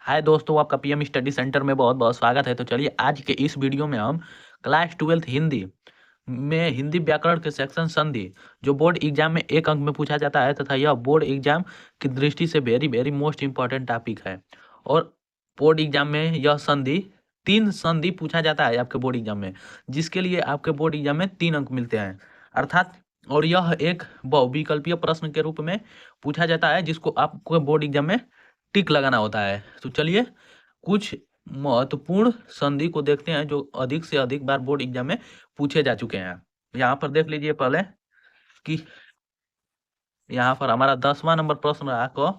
हाय दोस्तों, आपका PM study centre में बहुत बहुत स्वागत है। तो चलिए आज के इस वीडियो में हम क्लास 12th हिंदी में हिंदी व्याकरण के सेक्शन संधि जो बोर्ड एग्जाम में 1 अंक में पूछा जाता है तथा यह बोर्ड एग्जाम की दृष्टि से very very most important topic है। और बोर्ड एग्जाम में यह संधि 3 संधि पूछा जाता है आपके बोर्ड एग्जाम में, जिसके लिए आपके बोर्ड एग्जाम में 3 अंक मिलते हैं अर्थात। और यह एक बहुविकल्पीय प्रश्न के रूप में पूछा जाता है जिसको आपको बोर्ड एग्जाम में टिक लगाना होता है। तो चलिए कुछ महत्वपूर्ण संधि को देखते हैं जो अधिक से अधिक बार बोर्ड एग्जाम में पूछे जा चुके हैं। यहाँ पर देख लीजिए पहले कि यहाँ पर हमारा 10वां नंबर प्रश्न रहा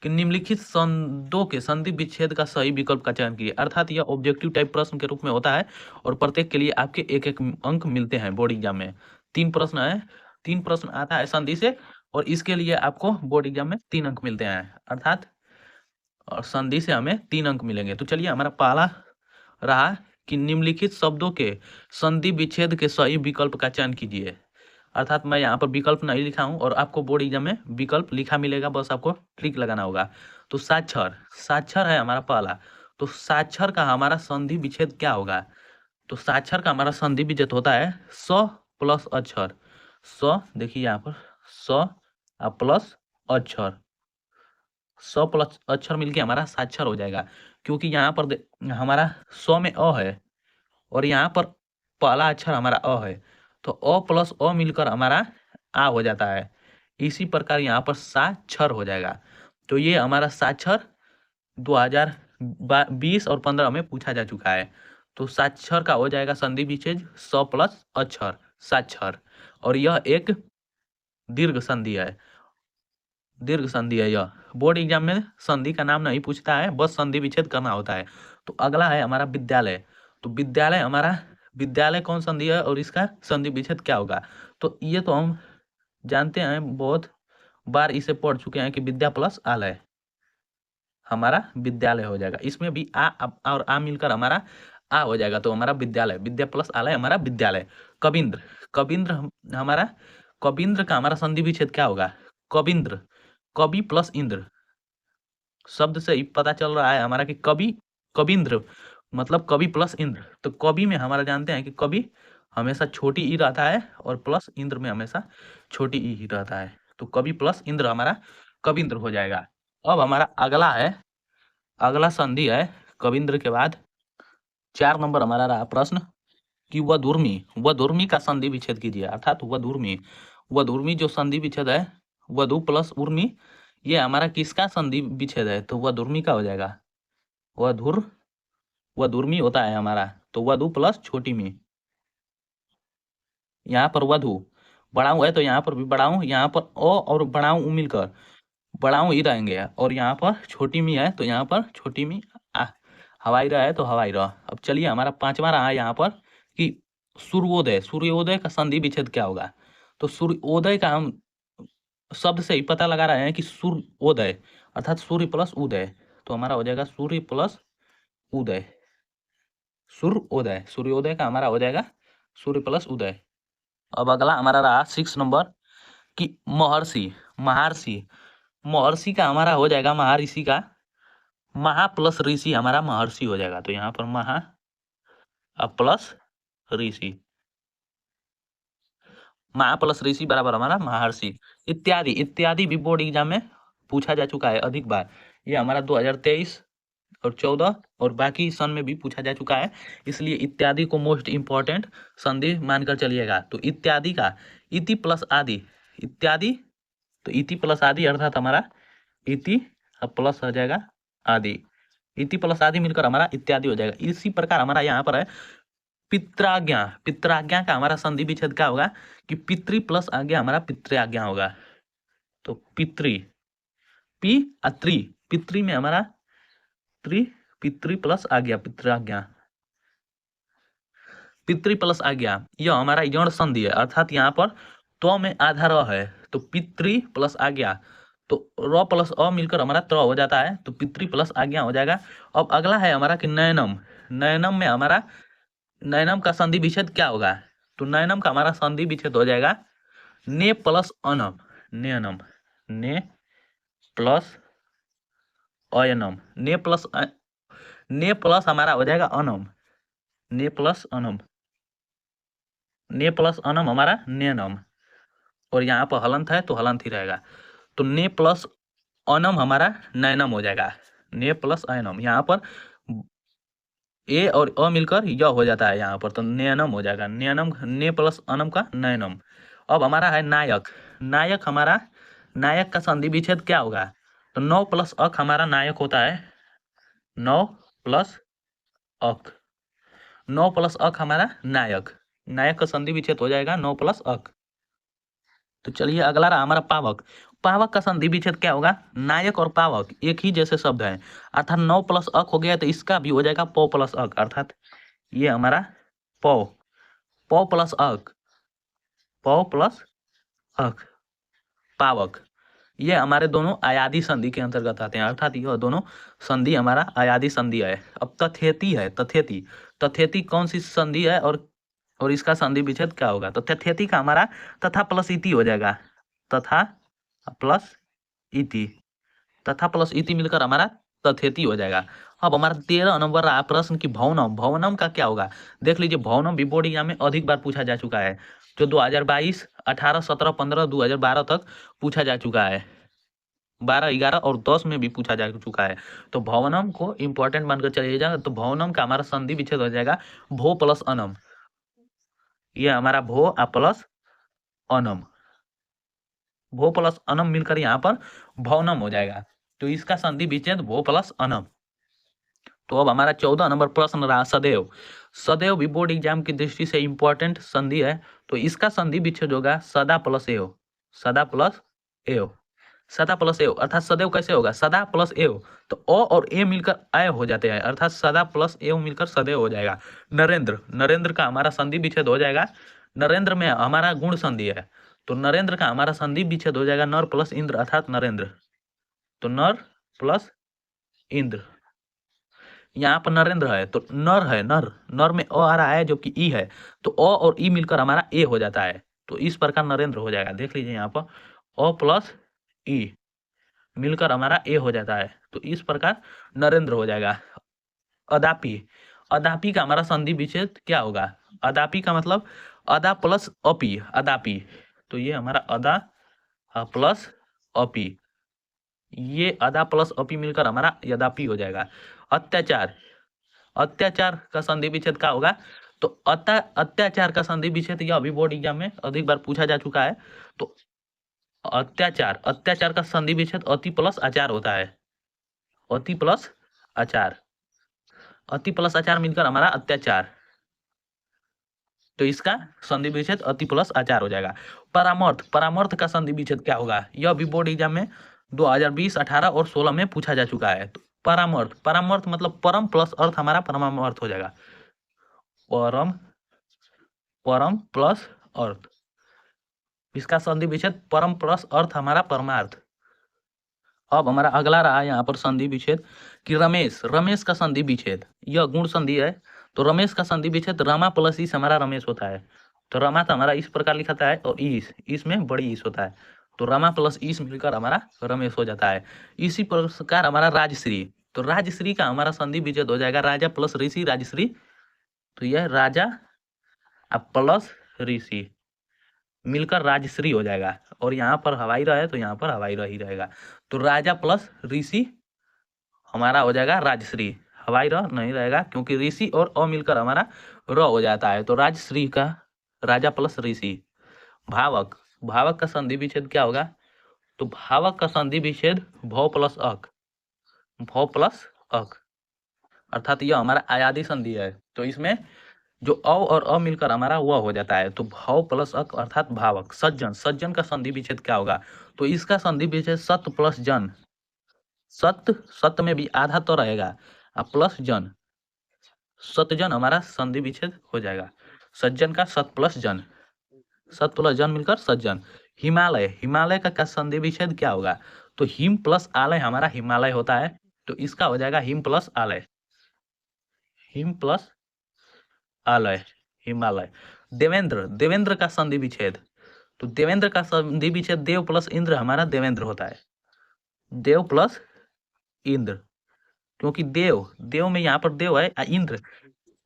कि निम्नलिखित संधों के संधि विच्छेद का सही विकल्प का चयन कीजिए। अर्थात यह ऑब्जेक्टिव टाइप प्रश्न के रूप में होता है और प्रत्येक के लिए आपके 1-1 अंक मिलते हैं बोर्ड एग्जाम में। 3 प्रश्न है, 3 प्रश्न आता है संधि से और इसके लिए आपको बोर्ड एग्जाम में 3 अंक मिलते हैं अर्थात और संधि से हमें 3 अंक मिलेंगे। तो चलिए हमारा पहला रहा कि निम्नलिखित शब्दों के संधि विच्छेद के सही विकल्प का चयन कीजिए। अर्थात मैं यहाँ पर विकल्प नहीं लिखा हूँ और आपको बोर्ड एग्जाम में विकल्प लिखा मिलेगा, बस आपको क्लिक लगाना होगा। तो साक्षर, साक्षर है हमारा पहला। तो साक्षर का हमारा संधि विच्छेद क्या होगा? तो साक्षर का हमारा संधि विच्छेद होता है स प्लस अक्षर। स देखिए यहाँ पर स प्लस अक्षर, 100 प्लस अक्षर मिलके हमारा साक्षर हो जाएगा। क्योंकि यहाँ पर हमारा 100 में अ है और यहाँ पर पहला अक्षर हमारा अ है, तो अ प्लस अ मिलकर हमारा आ हो जाता है। इसी प्रकार यहाँ पर साक्षर हो जाएगा। तो ये हमारा साक्षर 2020 और 15 में पूछा जा चुका है। तो साक्षर का हो जाएगा संधि विच्छेद 100 प्लस अक्षर, साक्षर। और यह एक दीर्घ संधि है, दीर्घ संधि है यह। बोर्ड एग्जाम में संधि का नाम नहीं पूछता है, बस संधि विच्छेद करना होता है। तो अगला है हमारा विद्यालय। तो विद्यालय हमारा, विद्यालय कौन संधि है और इसका संधि विच्छेद क्या होगा? तो ये तो हम जानते हैं, बहुत बार इसे पढ़ चुके हैं कि विद्या प्लस आलय हमारा विद्यालय हो जाएगा। इसमें भी और आ मिलकर हमारा आ हो जाएगा, तो हमारा विद्यालय, विद्या प्लस आलय हमारा विद्यालय। कविंद्र, कविंद्र हमारा, कविंद्र का हमारा संधि विच्छेद क्या होगा? कविंद्र, कवि प्लस इंद्र, शब्द से ही पता चल रहा है हमारा कि कवि, कविंद्र मतलब कवि प्लस इंद्र। तो कवि में हमारा जानते हैं कि कवि हमेशा छोटी ई रहता है और प्लस इंद्र में हमेशा छोटी ई ही रहता है। तो कवि प्लस इंद्र हमारा कविंद्र हो जाएगा। अब हमारा अगला है, अगला संधि है कविंद्र के बाद 4 नंबर हमारा रहा प्रश्न कि वधूर्मी, वधूर्मी का संधि विच्छेद कीजिए। अर्थात वधूर्मी, वधूर्मी जो संधि विच्छेद है, वधु प्लस उर्मी, ये हमारा किसका संधि विच्छेद है? तो वधूर्मी का हो जाएगा। वधुर, वधुर्मी होता है हमारा, तो वधु प्लस छोटी मी। यहाँ पर वधु बढ़ाऊं है तो यहाँ पर भी बढ़ाऊं, यहाँ पर ओ और बढ़ाऊं मिलकर बढ़ाऊं ही रहेंगे। और यहाँ पर छोटी मी है तो यहाँ पर छोटी मी आ, हवाई रहा है तो हवाई रहा। अब चलिए हमारा 5वां रहा है यहाँ पर कि सूर्योदय, सूर्योदय का संधि विच्छेद क्या होगा? तो सूर्योदय का हम शब्द से ही पता लगा रहे हैं कि सूर्योदय अर्थात सूर्य प्लस उदय, तो हमारा हो जाएगा सूर्य प्लस उदय, सूर्योदय। सूर्योदय का हमारा हो जाएगा सूर्य प्लस उदय। अब अगला हमारा रहा 6 नंबर कि महर्षि, महर्षि, महर्षि का हमारा हो जाएगा महर्षि का, महा प्लस ऋषि हमारा महर्षि हो जाएगा। तो यहाँ पर महा प्लस ऋषि, महा प्लस ऋषि बराबर हमारा महर्षि। इत्यादि, इत्यादि भी बोर्ड एग्जाम में पूछा जा चुका है अधिक बार। ये हमारा 2023 और 14 और बाकी सन में भी पूछा जा चुका है, इसलिए इत्यादि को मोस्ट इंपॉर्टेंट संधि मानकर चलिएगा। तो इत्यादि का इति प्लस आदि, इत्यादि तो इति प्लस आदि अर्थात हमारा इति प्लस हो जाएगा आदि, इति प्लस आदि मिलकर हमारा इत्यादि हो जाएगा। इसी प्रकार हमारा यहाँ पर है पित्राज्ञा, पित्राज्ञा का हमारा संधि विच्छेद क्या होगा कि पितृ प्लस आज्ञा हमारा पितृआज्ञा होगा। तो पितृ, पी अत्रि, पितृ में हमारा त्रि, पितृ प्लस आज्ञा, पितृआज्ञा, पितृ प्लस आज्ञा, यह हमारा यण संधि है। अर्थात यहाँ पर तो में आधा र है तो पितृ प्लस आज्ञा, तो र प्लस अ मिलकर हमारा त्र हो जाता है, तो पितृ प्लस आज्ञा हो जाएगा। अब अगला है हमारा कि नयनम, नयनम में हमारा, नयनम का संधि विच्छेद क्या होगा? तो नयनम का हमारा संधि विच्छेद हो जाएगा ने प्लस अनम, नयनम, ने प्लस अयनम। ने प्लस हमारा हो जाएगा अनम, ने प्लस अनम, ने प्लस अनम हमारा नेनम, और यहाँ पर हलंत है तो हलंत ही रहेगा। तो ने प्लस अनम हमारा नैनम हो जाएगा, ने प्लस अयनम। यहाँ पर ए और अ मिलकर य हो जाता है यहाँ पर, तो नैनम हो जाएगा, नैनम, ने प्लस अनम का नैनम। अब हमारा है नायक। नायक हमारा, नायक का संधि विच्छेद क्या होगा? तो 9 प्लस अक हमारा नायक होता है, 9 प्लस अक, 9 प्लस अक हमारा नायक, नायक का संधि विच्छेद हो जाएगा 9 प्लस अक। तो चलिए अगला रहा हमारा पावक। पावक का संधि विच्छेद क्या होगा? नायक और पावक एक ही जैसे शब्द हैं, अर्थात 9 प्लस अक हो गया तो इसका भी हो जाएगा पौ प्लस अक, अर्थात ये हमारा पौ, पौ प्लस अक, पौ प्लस अक, पावक। ये हमारे दोनों अयादी संधि के अंतर्गत आते हैं, अर्थात यह दोनों संधि हमारा अयादी संधि है। अब तथेती है, तथेती, तथेती कौन सी संधि है और इसका संधि विच्छेद क्या होगा? तो तथेती का हमारा तथा प्लस इति हो जाएगा, तथा प्लस इति, तथा प्लस इति मिलकर हमारा तथेती हो जाएगा। अब हमारा 13 नंबर रहा प्रश्न की भवनम। भवनम का क्या होगा? देख लीजिए, भवनम भी बोर्ड एग्जाम में अधिक बार पूछा जा चुका है, जो 2022, 18, 17, 15, 2012 तक पूछा जा चुका है, 12, 11 और 10 में भी पूछा जा चुका है। तो भवनम को इंपॉर्टेंट मानकर चलिएगा। तो भवनम का हमारा संधि विच्छेद हो जाएगा भो प्लस अनम, ये हमारा भो प्लस अनम, भो प्लस अनम मिलकर यहाँ पर भवनम हो जाएगा। तो इसका संधि विच्छेद भो प्लस अनम। तो अब हमारा 14 नंबर प्रश्न रहा सदैव। सदैव भी बोर्ड एग्जाम की दृष्टि से इंपॉर्टेंट संधि है, तो इसका संधि विच्छेद होगा सदा प्लस एव, सदा प्लस एव, सदा प्लस एव। अर्थात सदैव कैसे होगा? सदा प्लस एव, तो अ और ए मिलकर अय हो जाते हैं, अर्थात सदा प्लस एव मिलकर सदैव हो जाएगा। नरेंद्र, नरेंद्र का हमारा संधि विच्छेद हो जाएगा, नरेंद्र में हमारा गुण संधि है, तो नरेंद्र का हमारा संधि विच्छेद हो जाएगा नर प्लस इंद्र, अर्थात नरेंद्र। तो नर प्लस इंद्र, यहाँ पर नरेंद्र है तो नर है, नर, नर में अ आ रहा है जो कि ई है, तो अ और ई मिलकर हमारा ए हो जाता है, तो इस प्रकार नरेंद्र हो जाएगा। देख लीजिए यहाँ पर अ प्लस ई मिलकर हमारा ए हो जाता है, तो इस प्रकार नरेंद्र हो जाएगा। अदापि, अदापि का हमारा संधि विच्छेद क्या होगा? अदापि का मतलब अदा प्लस अपि, अदापि, तो ये हमारा अदा प्लस अपि, ये अदा प्लस अपि मिलकर हमारा यदापि हो जाएगा। अत्याचार, अत्याचार का संधि विच्छेद क्या होगा? तो अत्याचार का संधि विच्छेद यह अभी बोर्ड एग्जाम में अधिक बार पूछा जा चुका है। तो अत्याचार, अत्याचार का संधि विच्छेद अति प्लस आचार होता है, अति प्लस आचार, अति प्लस आचार मिलकर हमारा अत्याचार, तो इसका संधि विच्छेद अति प्लस आचार हो जाएगा। परामर्थ, परामर्थ का संधि विच्छेद क्या होगा? यह भी बोर्ड एग्जाम में 2020, 18 और 16 में पूछा जा चुका है। तो परामर्थ, परामर्थ मतलब परम प्लस अर्थ हमारा परमार्थ हो जाएगा, परम, परम प्लस अर्थ, इसका संधि विच्छेद परम प्लस अर्थ हमारा परमार्थ। अब हमारा अगला रहा यहाँ पर संधि विच्छेद कि रमेश, रमेश का संधि विच्छेद, यह गुण संधि है, तो रमेश का संधि विच्छेद रमा प्लस ईस हमारा रमेश होता है। तो रमा तो हमारा इस प्रकार लिखा है और ईस में बड़ी ईस होता है, तो रमा प्लस ईस मिलकर हमारा रमेश हो जाता है। इसी प्रकार हमारा राजश्री, तो राजश्री का हमारा संधि विच्छेद हो जाएगा राजा प्लस ऋषि, राजश्री, तो यह राजा प्लस ऋषि मिलकर राजश्री हो जाएगा, और यहाँ पर हवाई रहे तो यहाँ पर हवाई रह ही रहेगा, तो राजा प्लस ऋषि हमारा हो जाएगा राजश्री, हवाई र नहीं रहेगा क्योंकि ऋषि और अ मिलकर हमारा र हो जाता है, तो राजश्री का राजा प्लस ऋषि। भावक, भावक का संधि विच्छेद क्या होगा? तो भावक का संधि विच्छेद भौ प्लस अक, भौ प्लस अक, अर्थात यह हमारा अयादी संधि है, तो इसमें जो अ और अ मिलकर हमारा वह हो जाता है, तो भाव प्लस अक अर्थात भावक। सज्जन, सज्जन का संधि विच्छेद क्या होगा? तो इसका संधि विच्छेद सत्य प्लस जन, सत्य, सत्य में भी आधा तो रहेगा, प्लस जन, सतजन हमारा संधि विच्छेद हो जाएगा। सज्जन का सत प्लस जन, सत प्लस जन मिलकर सज्जन। हिमालय, हिमालय का संधि विच्छेद क्या होगा? तो हिम प्लस आलय हमारा हिमालय होता है, तो इसका हो जाएगा हिम प्लस आलय, हिम प्लस आलय, हिमालय। देवेंद्र, देवेंद्र का संधि विच्छेद, तो देवेंद्र का संधि विच्छेद देव प्लस इंद्र हमारा देवेंद्र होता है, देव प्लस इंद्र, क्योंकि देव, देव में यहाँ पर देव है, इंद्र,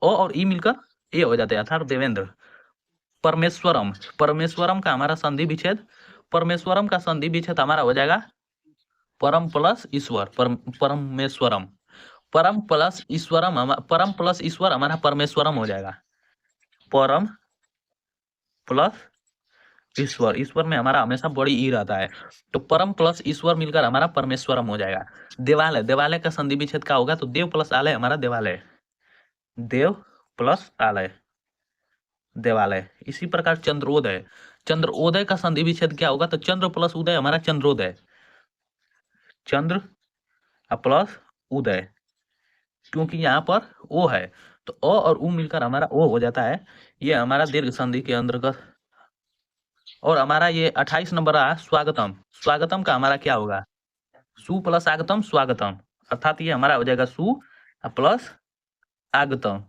ओ और ई मिलकर ए हो जाते हैं, अर्थात देवेंद्र। परमेश्वरम, परमेश्वरम का हमारा संधि विच्छेद, परमेश्वरम का संधि विच्छेद हमारा हो जाएगा परम प्लस ईश्वर, परमेश्वरम, परम प्लस ईश्वरम, परम प्लस ईश्वर हमारा परमेश्वरम हो जाएगा। परम प्लस ईश्वर, ईश्वर में हमारा हमेशा बड़ी ई रहता है, तो परम प्लस ईश्वर मिलकर हमारा परमेश्वरम हो जाएगा। देवालय, देवालय का संधि विच्छेद क्या होगा? तो देव प्लस आलय हमारा देवालय, देव प्लस आलय, देवालय। इसी प्रकार चंद्रोदय, चंद्रोदय का संधि विच्छेद क्या होगा? तो चंद्र प्लस उदय हमारा चंद्रोदय, चंद्र प्लस उदय, क्योंकि यहाँ पर ओ है तो अ और उ मिलकर हमारा ओ हो जाता है, ये हमारा दीर्घ संधि के अंतर्गत। और हमारा ये 28 नंबर रहा स्वागतम, स्वागतम का हमारा क्या होगा? सु प्लस आगतम स्वागतम, अर्थात ये हमारा हो जाएगा सु प्लस आगतम,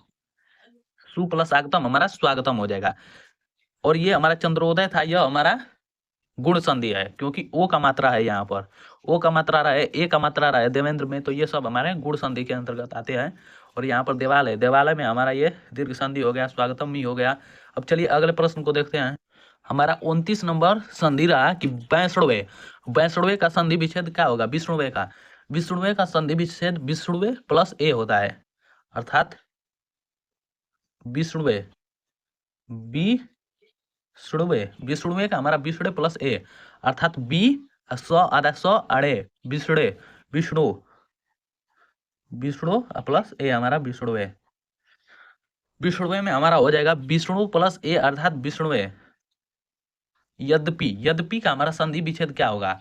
सु प्लस आगतम हमारा स्वागतम हो जाएगा। और ये हमारा चंद्रोदय था, यह हमारा गुण संधि है, क्योंकि ओ का मात्रा है यहाँ पर, ओ का मात्रा रहा है, ए का मात्रा रहा है देवेंद्र में, तो ये सब हमारे गुण संधि के अंतर्गत आते हैं। और यहाँ पर देवालय, देवालय में हमारा ये दीर्घ संधि हो गया, स्वागतम भी हो गया। अब चलिए अगले प्रश्न को देखते हैं। हमारा 29 नंबर संधि रहा कि वैष्णवे, वैष्णवे का संधि विच्छेद क्या होगा? विष्णुवे का, विष्णुवे का संधि विच्छेद विष्णुवे प्लस ए होता है, अर्थात विष्णुवे, विष्णुवे, विष्णुवे का हमारा विष्णु प्लस ए, अर्थात बी स आधा स अड़े विष्णु, विष्णु, विष्णु प्लस ए हमारा विष्णुवे, विष्णुवे में हमारा हो जाएगा विष्णु प्लस ए अर्थात विष्णुवे। यद्यपि, यद्यपि का हमारा संधि विच्छेद क्या होगा?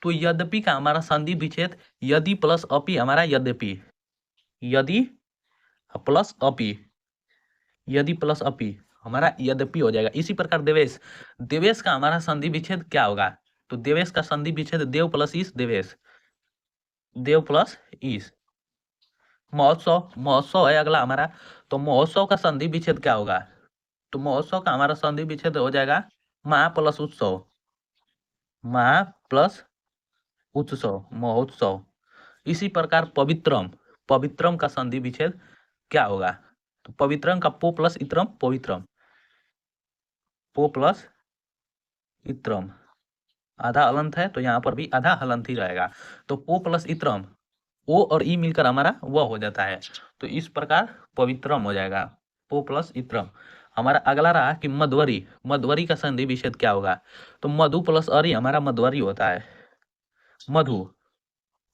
तो यद्यपि का हमारा संधि विच्छेद यदि प्लस अपि हमारा यद्यपि, यदि प्लस अपि, यदि प्लस अपि हमारा यद्यपि हो जाएगा। इसी प्रकार देवेश, देवेश का हमारा संधि विच्छेद क्या होगा? तो देवेश का संधि विच्छेद देव प्लस ईश देवेश, देव प्लस ईश। महोत्सव, महोत्सव है अगला हमारा, तो महोत्सव का संधि विच्छेद क्या होगा? तो महोत्सव का हमारा संधि विच्छेद हो जाएगा महा प्लस उत्सव, महा प्लस उत्सव, महोत्सव। इसी प्रकार पवित्रम, पवित्रम का संधि विच्छेद क्या होगा? तो पवित्रम का पो प्लस इत्रम पवित्रम, पो प्लस इत्रम, आधा हलंत है तो यहाँ पर भी आधा हलंत ही रहेगा, तो पो प्लस इत्रम, ओ और ई मिलकर हमारा वह हो जाता है, तो इस प्रकार पवित्रम हो जाएगा, पो प्लस इत्रम। हमारा अगला रहा कि मध्वरी, मध्वरी का संधि विच्छेद क्या होगा? तो मधु प्लस अरि हमारा मध्वरी होता है, मधु,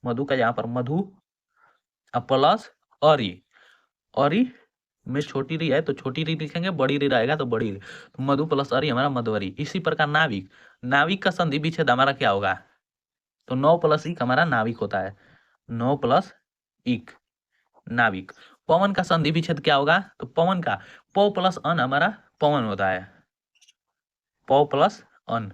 मधु का यहाँ पर मधु प्लस अरि, अरि में छोटी री है तो छोटी री लिखेंगे, बड़ी री रहेगा तो बड़ी री, तो मधु प्लस अरि हमारा मध्वरी। इसी प्रकार नाविक, नाविक का संधि विच्छेद हमारा क्या होगा? तो 9 प्लस इक हमारा नाविक होता है, 9 प्लस इक नाविक। पवन का संधि विच्छेद क्या होगा? तो पवन का पौ प्लस अन हमारा पवन होता है, पौ प्लस अन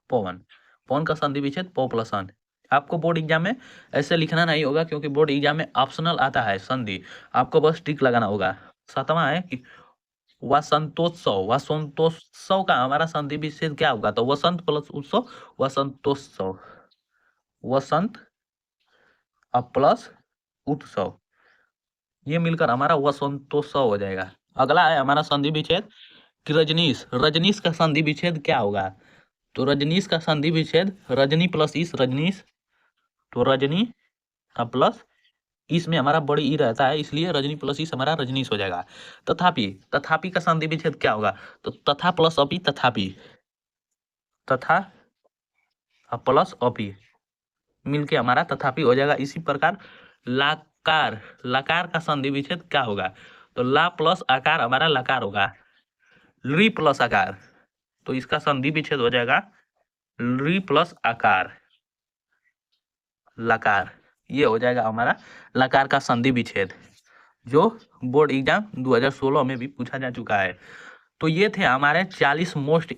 पवन, पवन का संधि विच्छेद पौ प्लस अन। आपको बोर्ड एग्जाम में ऐसे लिखना नहीं होगा, क्योंकि बोर्ड एग्जाम में ऑप्शनल आता है संधि, आपको बस टिक लगाना होगा। 7वां है कि वसंतोत्सव, वसंतोत्सव का हमारा संधि विच्छेद क्या होगा? तो वसंत प्लस उत्सव वसंतोत्सव, वसंत प्लस उत्सव, ये मिलकर हमारा वसंतोत्सव हो जाएगा। अगला है हमारा संधि विच्छेद कि रजनीश, रजनीश का संधि विच्छेद क्या होगा? तो रजनीश का संधि विच्छेद रजनी प्लस ईश रजनीश, तो रजनी प्लस ईश में हमारा बड़ी ई रहता है, इसलिए रजनी प्लस ईश हमारा रजनीश हो जाएगा। तथापि, तथापि का संधि विच्छेद क्या होगा? तो तथा प्लस अपि तथापि, तथा प्लस अपि मिलके हमारा तथापि हो जाएगा। इसी प्रकार लाकार, लकार का संधि विच्छेद क्या होगा? तो ला प्लस आकार हमारा लकार होगा, ली प्लस आकार, तो इसका संधि विच्छेद हो जाएगा ली प्लस आकार, लकार, ये हो जाएगा हमारा लकार का संधि विच्छेद, जो बोर्ड एग्जाम 2016 में भी पूछा जा चुका है। तो ये थे हमारे 40 मोस्ट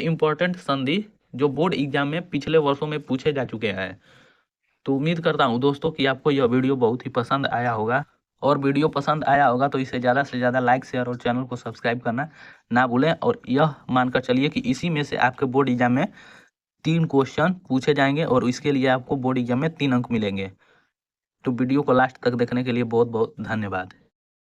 इम्पोर्टेंट संधि जो बोर्ड एग्जाम में पिछले वर्षों में पूछे जा चुके हैं। तो उम्मीद करता हूँ दोस्तों कि आपको यह वीडियो बहुत ही पसंद आया होगा, और वीडियो पसंद आया होगा तो इसे ज़्यादा से ज़्यादा लाइक शेयर और चैनल को सब्सक्राइब करना ना भूलें। और यह मानकर चलिए कि इसी में से आपके बोर्ड एग्जाम में 3 क्वेश्चन पूछे जाएंगे और इसके लिए आपको बोर्ड एग्जाम में 3 अंक मिलेंगे। तो वीडियो को लास्ट तक देखने के लिए बहुत बहुत धन्यवाद।